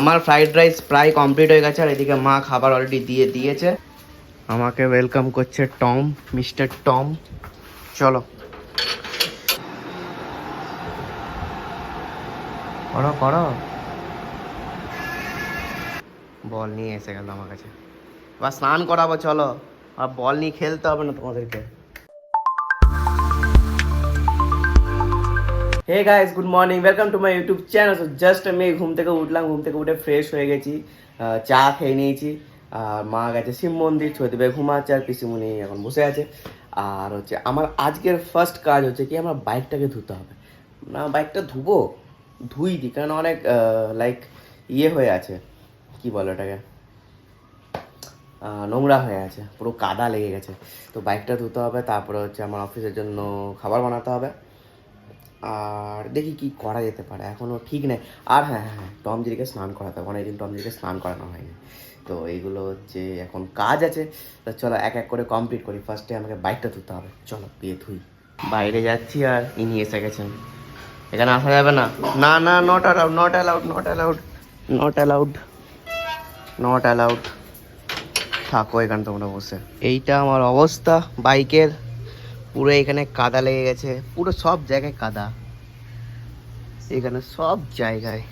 আমার fried rice প্রায় complete হয়ে গেছে, আর এদিকে মা খাবার অলরেডি দিয়ে দিয়েছে। আমাকে ওয়েলকাম করছে টম, মিস্টার টম। চলো করো করো। বল নিয়ে এসে গেল আমার কাছে, এবার স্নান করাবো চলো। আর বল নিয়ে খেলতে হবে না তোমাদেরকে। Hey guys, good morning, welcome to my YouTube channel. So just আমি ঘুম থেকে উঠলাম, ঘুম থেকে উঠে ফ্রেশ হয়ে গেছি, চা খেয়ে নিয়েছি। আর মা গেছে শিব মন্দির, ছোটবে ঘুমাচ্ছে, আর পিসিমণি এখন বসে আছে। আর হচ্ছে আমার আজকের ফার্স্ট কাজ হচ্ছে কি, আমার বাইকটাকে ধুতে হবে। না বাইকটা ধুই দিই, কারণ অনেক লাইক হয়ে আছে, কি বলো এটাকে, নোংরা হয়ে আছে, পুরো কাদা লেগে গেছে। তো বাইকটা ধুতে হবে, তারপরে হচ্ছে আমার অফিসের জন্য খাবার বানাতে হবে। আর দেখি কি করা যেতে পারে, এখনও ঠিক নেই। আর হ্যাঁ হ্যাঁ হ্যাঁ, টমজিকে স্নান করাতে হবে, অনেকদিন টমজিকে স্নান করানো হয়নি। তো এইগুলো হচ্ছে এখন কাজ আছে। তো চলো এক এক করে কমপ্লিট করি। ফার্স্টে আমাকে বাইকটা ধুতে হবে, চলো গিয়ে ধুই। বাইরে যাচ্ছি আর ইনি এসে গেছেন। এখানে আসা যাবে না, না না, not allowed, not allowed, not allowed, not allowed, not allowed. থাকো এখানে তোমরা বসে। এইটা আমার অবস্থা বাইকের, পুরো এখানে কাদা লেগে গেছে, পুরো সব জায়গায় কাদা, এখানে সব জায়গায়।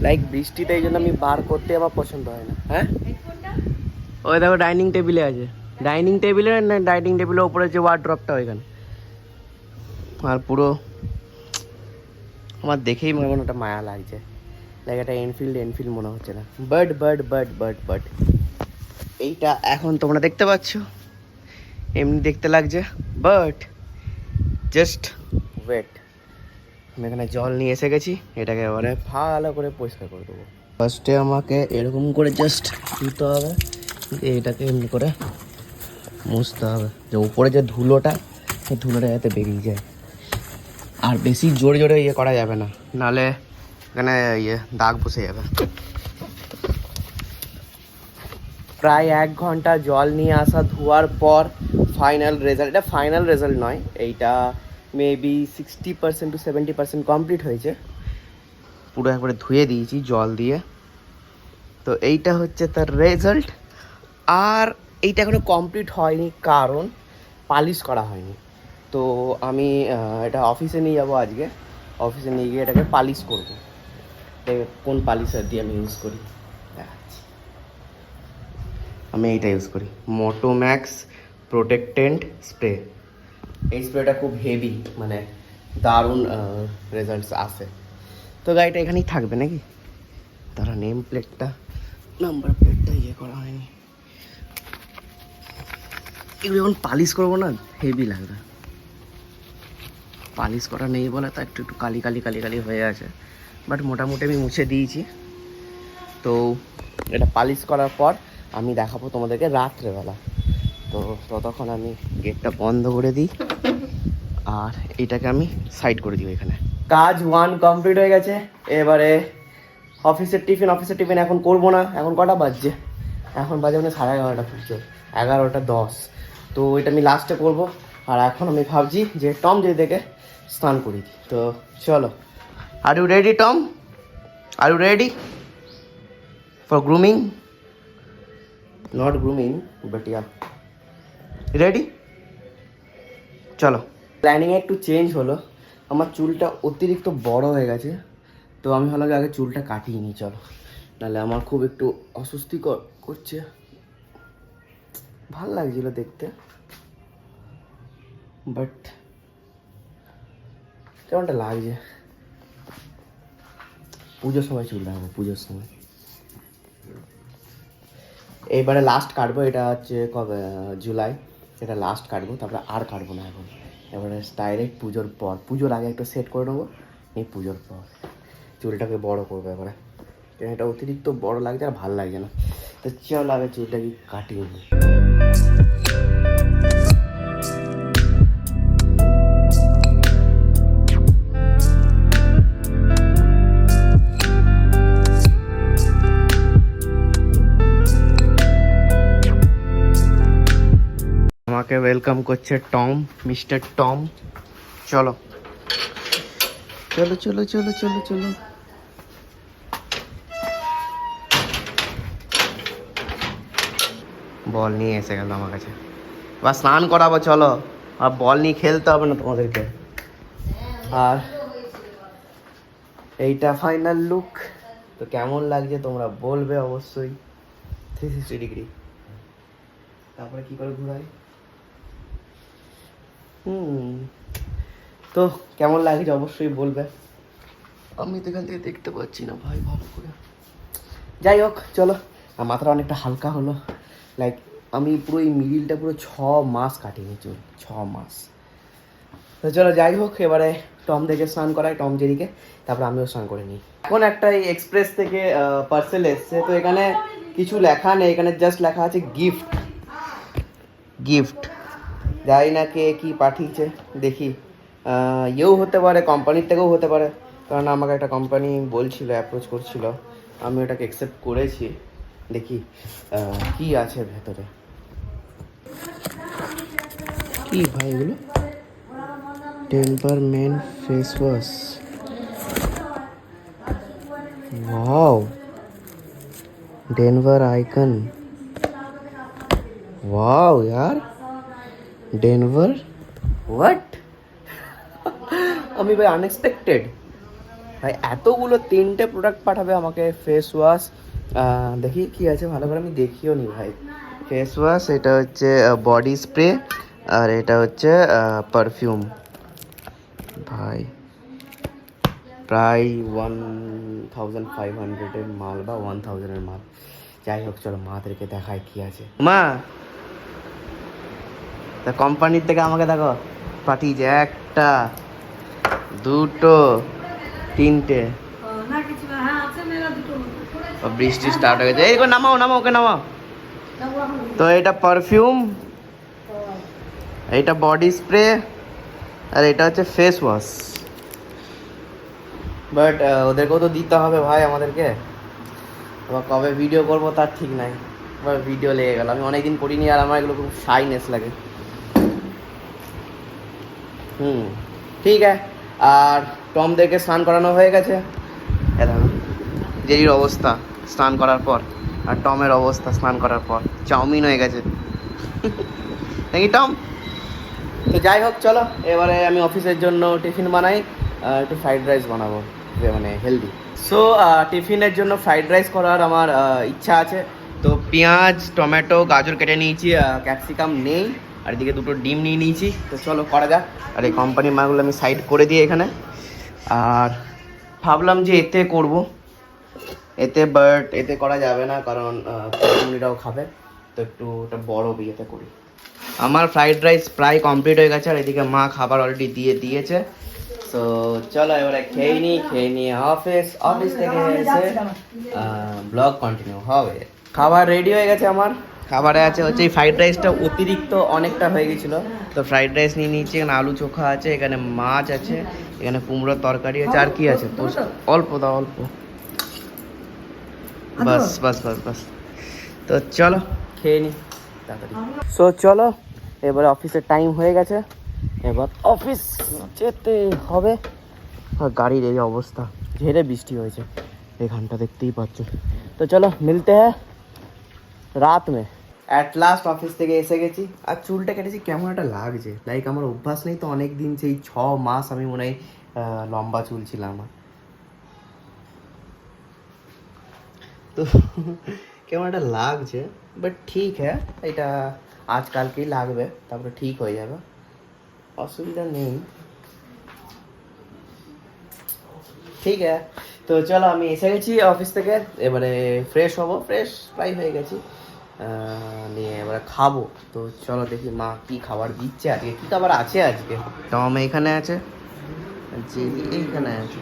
লাইক বৃষ্টিতে, এই জন্য আমি বার করতে আমার পছন্দ হয় না। হ্যাঁ ওই দেখো ডাইনিং টেবিলে আছে, ডাইনিং টেবিলে না, ডাইনিং টেবিলের উপরে যে ওয়ার্ড্রপটা ওইখানে। আর পুরো আমার দেখেই মনে মনে ওটা মায়া লাগছে, লাইক একটা এনফিল্ড মনে হচ্ছে না। বাট এইটা এখন তোমরা দেখতে পাচ্ছ, এমনি দেখতে লাগছে, বাট জাস্ট ওয়েট। আমি এখানে জল নিয়ে এসে গেছি, এটাকে এবারে ভালো করে পরিষ্কার করে দেবো। ফার্স্টে আমাকে এরকম করে জাস্ট ধুতে হবে, এটাকে এমনি করে মুছতে হবে, যে উপরে যে ধুলোটা, সেই ধুলোটা যাতে বেরিয়ে যায়। আর বেশি জোরে জোরে করা যাবে না, নাহলে এখানে দাগ বসে যাবে। প্রায় 1 ঘন্টা জল নিয়ে আসা, ধোয়ার পর ফাইনাল রেজাল্ট, এটা ফাইনাল রেজাল্ট নয়, এইটা মেবি 60% to 70% কমপ্লিট হয়েছে। পুরো একবারে ধুয়ে দিয়েছি জল দিয়ে। তো এইটা হচ্ছে তার রেজাল্ট। আর এইটা এখনো কমপ্লিট হয়নি, কারণ পালিশ করা হয়নি। তো আমি এটা অফিসে নিয়ে যাবো আজকে, অফিসে নিয়ে গিয়ে এটাকে পালিশ করবো। কোন পালিশার দিয়ে আমি ইউজ করি দেখাচ্ছি। আমি এইটা ইউজ করি, মোটোম্যাক্স প্রোটেক্টেন্ট স্প্রে। এই স্প্রেটা খুব হেভি, মানে দারুণ রেজাল্টস আসে। তো গাড়িটা এখানেই থাকবে নাকি, তারা নেম প্লেটটা, নাম্বার প্লেটটা করা হয়নি। এগুলো যখন পালিশ করবো না, হেভি লাগবে। পালিশ করা নেই বলে তা একটু একটু কালি কালি কালি কালি হয়ে আছে, বাট মোটামুটি আমি মুছে দিয়েছি। তো এটা পালিশ করার পর আমি দেখাবো তোমাদেরকে রাত্রেবেলা। তো ততক্ষণ আমি গেটটা বন্ধ করে দিই, আর এইটাকে আমি সাইড করে দিই এখানে। কাজ 1 কমপ্লিট হয়ে গেছে। এবারে অফিসের টিফিন এখন করবো না। এখন কটা বাজছে, এখন বাজে মানে 11:30 ফুটছে, 11:10। তো এটা আমি লাস্টে করবো। আর এখন আমি ভাবছি যে টম যদি দেখে স্নান করি। তো চলো, are you ready Tom, are you ready for grooming? Not grooming but yeah, ready? চলো। প্ল্যানিংয়ে একটু চেঞ্জ হলো, আমার চুলটা অতিরিক্ত বড় হয়ে গেছে। তো আমি ভালো আগে চুলটা কাটিয়ে নিই, চলো, নাহলে আমার খুব একটু অস্বস্তি করছে। ভাল লাগছিল দেখতে, বাট কেমনটা লাগছে। পুজোর সময় চুল রাখবো, পুজোর সময়। এইবারে লাস্ট কাটবো, এটা হচ্ছে কবে, জুলাই, এটা লাস্ট কাটবো, তারপরে আর কাটবো না এখন। এবারে ডাইরেক্ট পুজোর পর, পুজোর আগে একটু সেট করে নেবো, এই পুজোর পর চুলটাকে বড় করবো এবারে। এটা অতিরিক্ত বড় লাগছে আর ভালো লাগছে না। তো চল আগে চুলটাকে কাটিয়ে নিই। আমাকে ওয়েলকাম করছে টম, মিস্টার টম। চলো চলো চলো চলো চলো চলো। বল নিয়ে এসে গেল আমার কাছে। এবার স্নান করাবো, চলো। আর বল নিয়ে খেলতে হবে না তোমাদেরকে। আর এইটা ফাইনাল লুক। তো কেমন লাগছে তোমরা বলবে অবশ্যই। 360 ডিগ্রি। তারপরে কি করে ঘুরাই? তো কেমন লাগছে অবশ্যই বলবে। আমি তো এখান থেকে দেখতে পাচ্ছি না ভাই ভালো করে। যাই হোক চলো, মাথাটা অনেকটা হালকা হলো। লাইক আমি পুরো এই মিডিলটা পুরো 6 মাস কাটিনি চুল, 6 মাস। তো চলো যাই হোক, এবারে টম দেখে স্নান করাই, টম জেরিকে, তারপরে আমিও স্নান করে নিই। এখন একটা এই এক্সপ্রেস থেকে পার্সেল এসছে, তো এখানে কিছু লেখা নেই, এখানে জাস্ট লেখা আছে গিফট। গিফট যাই না কে কি পাঠিয়েছে, দেখি। ইয়েও হতে পারে, কোম্পানির থেকেও হতে পারে, কারণ আমাকে একটা কোম্পানি বলছিল, অ্যাপ্রোচ করছিল, আমি ওটাকে অ্যাকসেপ্ট করেছি। দেখি কি আছে ভেতরে। কি ভাই এগুলো? Temper men face wash. Wow, Denver icon. Wow यार, डेनवर। व्हाट? আমি ভাই আনএক্সপেক্টেড ভাই, এতগুলো 3টে প্রোডাক্ট পাঠাবে আমাকে। ফেস ওয়াশ, দেখি কি আছে ভালো করে আমি দেখিও নি ভাই। ফেস ওয়াশ, এটা হচ্ছে বডি স্প্রে, আর এটা হচ্ছে পারফিউম। ভাই প্রায় 1500-এর মাল বা 1000-এর মাল। যাই হোক চলো মাদেরকে দেখায় কি আছে। মা, তা কোম্পানির থেকে আমাকে দেখো পাঠিয়েছে 1টা 2টো 3টে। বৃষ্টি স্টার্ট হয়ে গেছে, এই নামাও নামাও, ওকে নামাও। তো এটা পারফিউম, এইটা বডি স্প্রে, আর এটা হচ্ছে ফেস ওয়াশ। বাট ওদেরকেও তো দিতে হবে ভাই আমাদেরকে। এবার কবে ভিডিও করবো তার ঠিক নাই, এবার ভিডিও লেগে গেল। আমি অনেকদিন করিনি, আর আমার এগুলো খুব শাইনেস লাগে। ঠিক আছে। আর টমদেরকে স্নান করানো হয়ে গেছে। দেখো জেরির অবস্থা স্নান করার পর, আর টমের অবস্থা স্নান করার পর চাউমিন হয়ে গেছে নাকি টম? তো যাই হোক চলো, এবারে আমি অফিসের জন্য টিফিন বানাই। একটু ফ্রাইড রাইস বানাবো, মানে হেলদি। সো টিফিনের জন্য ফ্রাইড রাইস করার আমার ইচ্ছা আছে। তো পেঁয়াজ, টমেটো, গাজর কেটে নিয়েছি, ক্যাপসিকাম নেই, আর এদিকে 2টো ডিম নিয়ে নিয়েছি। তো চলো করা যাক। আর এই কোম্পানির মালগুলো আমি সাইড করে দিই এখানে। আর ভাবলাম যে এতে করব, বাট এতে করা যাবে না, কারণ ফ্যামিলিটাও খাবে। তো একটু ওটা বড় বিয়েতে করি। আমার ফ্রাইড রাইস প্রায় কমপ্লিট হয়ে গেছে, আর এদিকে মা খাবার অলরেডি দিয়েছে। তো চলো এবারে খেয়ে নিয়ে অফিস থেকে এসে ব্লগ কন্টিনিউ হবে। খাবার রেডি হয়ে গেছে আমার। খাবারে আছে হচ্ছে এই ফ্রাইড রাইসটা অতিরিক্ত অনেকটা হয়ে গেছিলো, তো ফ্রাইড রাইস নিয়ে নিয়েছি। এখানে আলু চোখা আছে, এখানে মাছ আছে, এখানে কুমড়োর তরকারি আছে, আর কি আছে তো অল্প দাও, অল্প, বাস বাস বাস বাস। তো চলো খেয়ে নি তাড়াতাড়ি। সো চলো, এবারে অফিসের টাইম হয়ে গেছে, এবার অফিস যেতে হবে। আর গাড়ির এই অবস্থা, ঝেড়ে বৃষ্টি হয়েছে এখানটা, দেখতেই পাচ্ছ। তো চলো মিলতে হ্যাঁ রাত মে। অ্যাট লাস্ট অফিস থেকে এসে গেছি, আর চুলটা কেটেছি কেমন একটা লাগছে। লাইক আমার অভ্যাস নেই তো, অনেক দিন, সেই 6 মাস আমি মনে হয় লম্বা চুল ছিল আমার। তো কেমন একটা লাগছে, বাট ঠিক হ্যাঁ, এটা আজকালকেই লাগবে, তারপরে ঠিক হয়ে যাবে, অসুবিধা নেই। ঠিক আছে। তো চলো আমি এসে গেছি অফিস থেকে, এবারে ফ্রেশ হবো, ফ্রেশ প্রায় হয়ে গেছি, নিয়ে এবারে খাবো। তো চলো দেখি মা কি খাবার দিচ্ছে আজকে, কী খাবার আছে আজকে। টম এইখানে আছে, জেলি এইখানে আছে,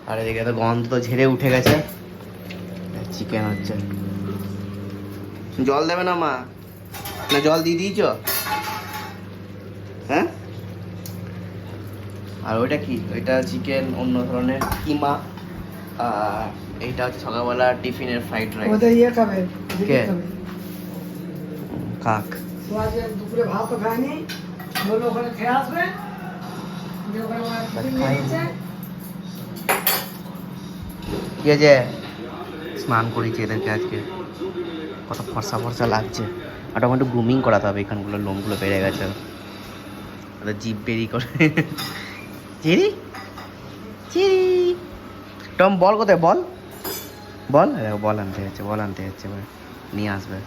আর এদিকে তো গন্ধ তো ঝেড়ে উঠে গেছে, চিকেন হচ্ছে। জল দেবে না মা? না জল দিয়ে দিয়েছ? হ্যাঁ। আর ওইটা কি? ওইটা চিকেন, অন্য ধরনের কিমা, আর এইটা হচ্ছে সকালবেলা টিফিনের ফ্রাইড রাইস। ওটা ইয়ে খাবে, কে কাক? তো আজ দুপুরে ভাত তো খায়নি, বললো ওখানে খেয়ে আসবে। কি আছে? স্নান করেছি এদেরকে আজকে, কত ফর্সা ফর্সা লাগছে। আর তখন একটু গ্রুমিং করাতে হবে, এখানগুলো লোমগুলো বেড়ে গেছে, ওদের জিভ বেরি করে। চিরি চিরি, টম বল কোথায়, বল বল, দেখো বল আনতে যাচ্ছে, বল আনতে যাচ্ছে, এবার নিয়ে আসবে।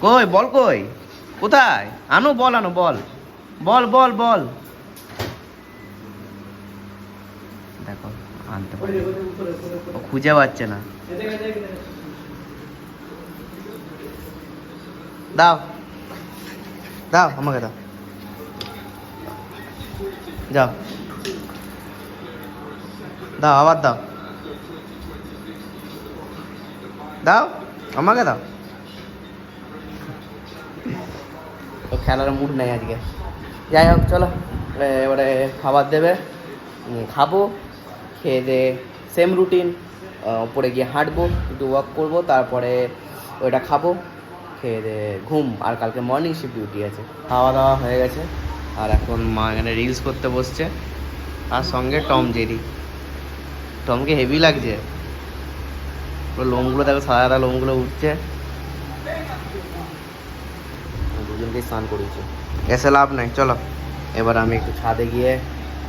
কই বল, কই কোথায়, আনো বল, আনো বল, বল বল বল, দেখো আনতে পারে, ও খুঁজে পাচ্ছে না। দাও দাও আমাকে দাও, যাও দাও, আবার দাও, দাও আমাকে দাও। তো খেলার মুড নেই আজকে। যাই হোক চলো, এবারে খাবার দেবে, খাবো, খেয়ে দিয়ে সেম রুটিন, ওপরে গিয়ে হাঁটবো, একটু ওয়াক করবো, তারপরে ওইটা খাবো, খেয়ে দিয়ে ঘুম। আর কালকে মর্নিং শিফট ডিউটি আছে। খাওয়া দাওয়া হয়ে গেছে, আর এখন মা এখানে রিলস করতে বসছে, আর সঙ্গে টম জেরি। টমকে হেভি লাগছে, পুরো লোমগুলো দেখো, সাদা সাদা লোমগুলো উঠছে। দুজনকেই স্নান করিয়েছে, এসে লাভ নাই। চলো এবার আমি একটু ছাদে গিয়ে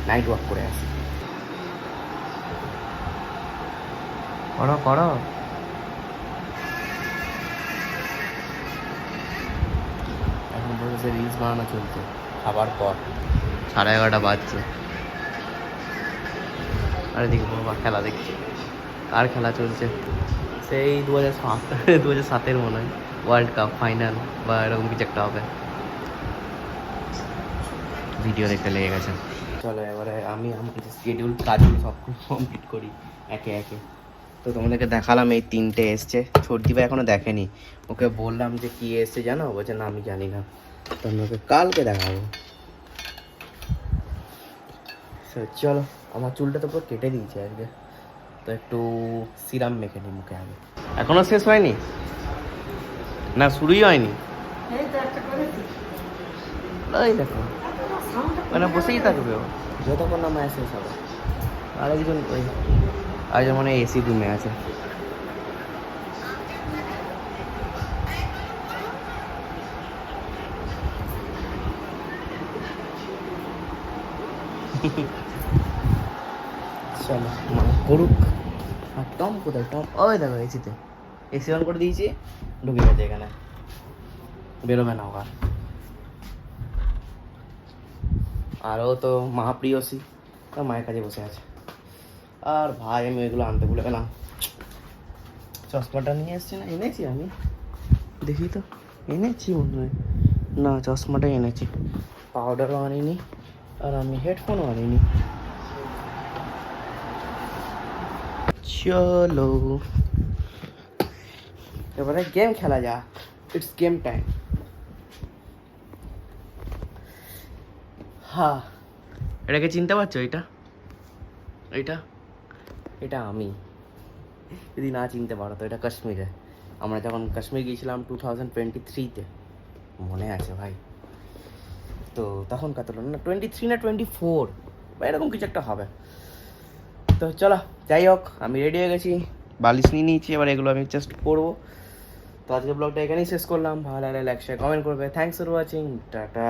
নাইট ওয়াক করে আসি। করো করো, এখন বসে রিলস বানানো চলছে খাবার পর, 11:30 বাজছে। আরে দেখি বাবা খেলা দেখছি, কার খেলা চলছে, সেই 2007 মনে হয় ওয়ার্ল্ড কাপ ফাইনাল বা এরকম কিছু একটা হবে। ভিডিও দেখতে লেগে গেছে। চলো এবারে আমি আমার যে শিডিউল কাজগুলো সব কমপ্লিট করি একে একে। তো তোমাদেরকে দেখালাম এই 3টে এসছে, ছর্দিবা এখনো দেখেনি, ওকে বললাম যে কি এসছে জানো, বলছে না আমি জানি না, তো আমি ওকে কালকে দেখাবো। চলো, আমার চুলটা তো পুরো কেটে দিয়েছে আজকে, তো একটু সিরাম মেখে নিই মুখে আগে। এখনো শেষ হয়নি না, শুরুই হয়নি, ওই দেখো মানে বসেই থাকবে ও যতক্ষণ না ম্যাচ শেষ হবে। আর একজন ওই আজ মানে এসি রুমে আছে। চলো মা করুক। আর টম কোথায়, টম ওই দেখো এসিতে, এসি অন করে দিয়েছি, ঢুকে গেছে এখানে, বেরোবে না ওখানে। আর ও তো মহাপ্রিয়সী, তার মায়ের কাছে বসে আছে। আর ভাই আমি ওইগুলো আনতে ভুলে গেলাম, চশমাটা নিয়ে এসছি না, এনেছি আমি, দেখি তো এনেছি মনে হয়, না চশমাটাই এনেছি, পাউডারও আনিনি, আর আমি হেডফোনও আনিনি। চলো এবারে গেম খেলা যাক, ইটস গেম টাইম। হ্যাঁ, এটাকে চিনতে পারছো, এটা এটা এটা আমি, যদি না চিনতে পারো তো এটা কাশ্মীরে, আমরা যখন কাশ্মীর গিয়েছিলাম 2023-তে, মনে আছে ভাই, তো তখন কত না 23 না 24 বা এরকম কিছু একটা হবে। তো চলো যাই হোক, আমি রেডি হয়ে গেছি, বালিশ নিয়ে নিয়েছি, এবার এগুলো আমি জাস্ট পরবো। তো আজকে ব্লগটা এখানেই শেষ করলাম, ভালো লাগলে লাইক শেয়ার কমেন্ট করবে। Thanks for watching, tata.